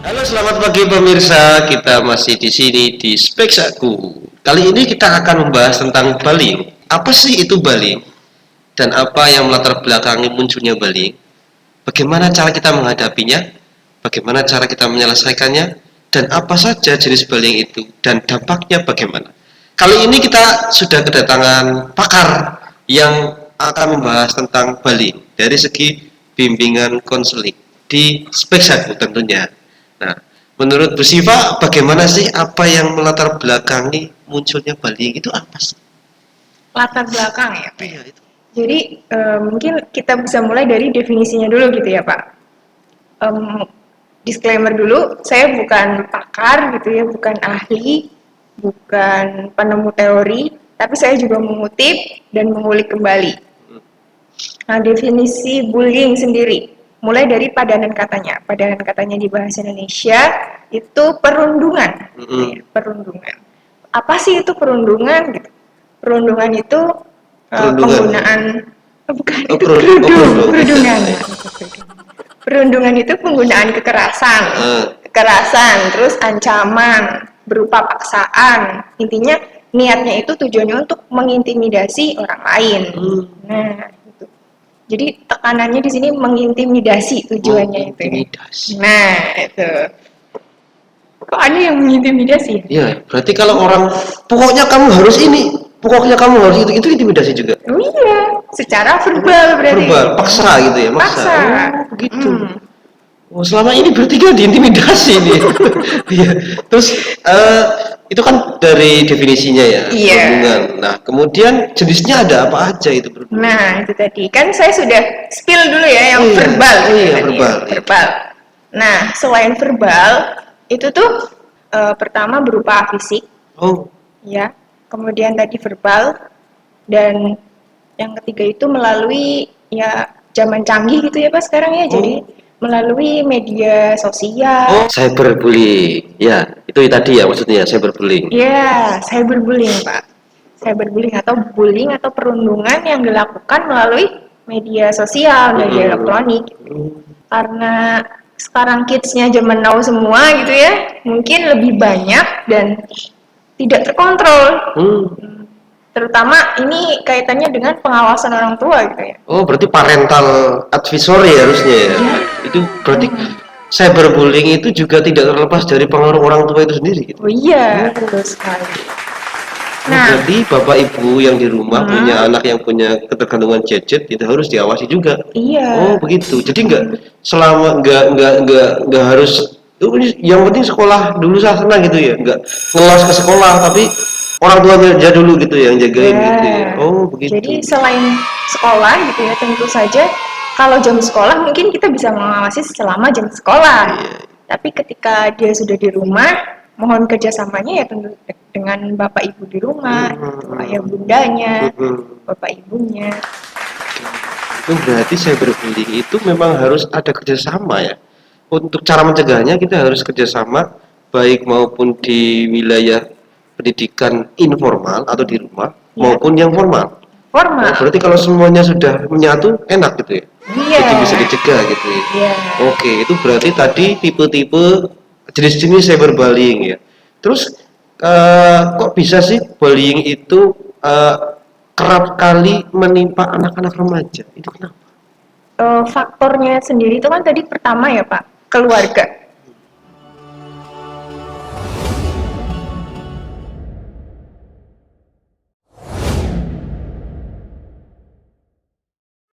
Halo, selamat pagi pemirsa. Kita masih di sini di Speksaku. Kali ini kita akan membahas tentang bullying. Apa sih itu bullying? Dan apa yang melatar belakangi munculnya bullying? Bagaimana cara kita menghadapinya? Bagaimana cara kita menyelesaikannya? Dan apa saja jenis bullying itu? Dan dampaknya bagaimana? Kali ini kita sudah kedatangan pakar yang akan membahas tentang bullying dari segi bimbingan konseling di Speksaku tentunya. Nah, menurut Bu Siva, bagaimana sih apa yang melatar belakangi munculnya bullying itu apa sih? Latar belakang ya Pak. Iya itu. Jadi mungkin kita bisa mulai dari definisinya dulu gitu ya Pak. Disclaimer dulu, saya bukan pakar gitu ya, bukan ahli, bukan penemu teori, tapi saya juga mengutip dan mengulik kembali. Nah, definisi bullying sendiri, mulai dari padanan katanya. Padanan katanya di bahasa Indonesia itu perundungan. Perundungan. Apa sih itu perundungan? Gitu. Perundungan itu penggunaan bukan itu perundungan. Perundungan itu penggunaan kekerasan, terus ancaman berupa paksaan. Intinya niatnya itu tujuannya untuk mengintimidasi orang lain. Nah, itu. Jadi tekanannya di sini mengintimidasi tujuannya itu. Nah, itu. Kok ada yang mengintimidasi? Iya, berarti kalau orang pokoknya kamu harus ini, pokoknya kamu harus itu intimidasi juga. Oh iya, secara verbal berarti. Verbal, paksa gitu ya, maksa. Oh, begitu. Oh, selama ini berarti kan diintimidasi nih. Iya. Terus itu kan dari definisinya ya, perundungan. Nah, kemudian jenisnya ada apa aja itu perundungan? Nah, itu tadi. Kan saya sudah spill dulu ya yang verbal. Verbal. Nah, selain verbal, itu tuh pertama berupa fisik. Oh. Ya. Kemudian tadi verbal, dan yang ketiga itu melalui ya zaman canggih gitu ya Pak sekarang ya. Jadi melalui media sosial. Cyberbullying. Ya, itu tadi ya maksudnya cyberbullying. Ya, cyberbullying Pak. Cyberbullying atau bullying atau perundungan yang dilakukan melalui media sosial, media elektronik. Karena sekarang kidsnya zaman now semua gitu ya, mungkin lebih banyak dan tidak terkontrol. Terutama ini kaitannya dengan pengawasan orang tua gitu ya. Oh, berarti parental advisory harusnya ya. Itu berarti cyberbullying itu juga tidak terlepas dari pengaruh orang tua itu sendiri gitu. Oh iya, betul sekali. Nah, jadi bapak ibu yang di rumah punya anak yang punya ketergantungan gadget itu harus diawasi juga. Iya. Oh begitu. Jadi nggak harus. Yang penting sekolah dulu sana gitu ya. Nggak ngelos ke sekolah tapi orang tua aja dulu gitu yang jagain gitu ya. Oh begitu. Jadi selain sekolah gitu ya, tentu saja kalau jam sekolah mungkin kita bisa mengawasi selama jam sekolah. Tapi ketika dia sudah di rumah, mohon kerjasamanya ya tentu dengan bapak ibu di rumah, gitu, ayah bundanya, bapak ibunya. Itu berarti cyberbullying itu memang harus ada kerjasama ya. Untuk cara mencegahnya kita harus kerjasama baik maupun di wilayah pendidikan informal atau di rumah maupun yang formal. Formal. Oh, berarti kalau semuanya sudah menyatu enak gitu ya. Iya. Jadi bisa dicegah gitu ya. Iya. Oke, itu berarti tadi tipe-tipe jenis-jenis cyberbullying ya. Terus kok bisa sih bullying itu kerap kali menimpa anak-anak remaja? Itu kenapa? Faktornya sendiri itu kan tadi pertama ya Pak, keluarga.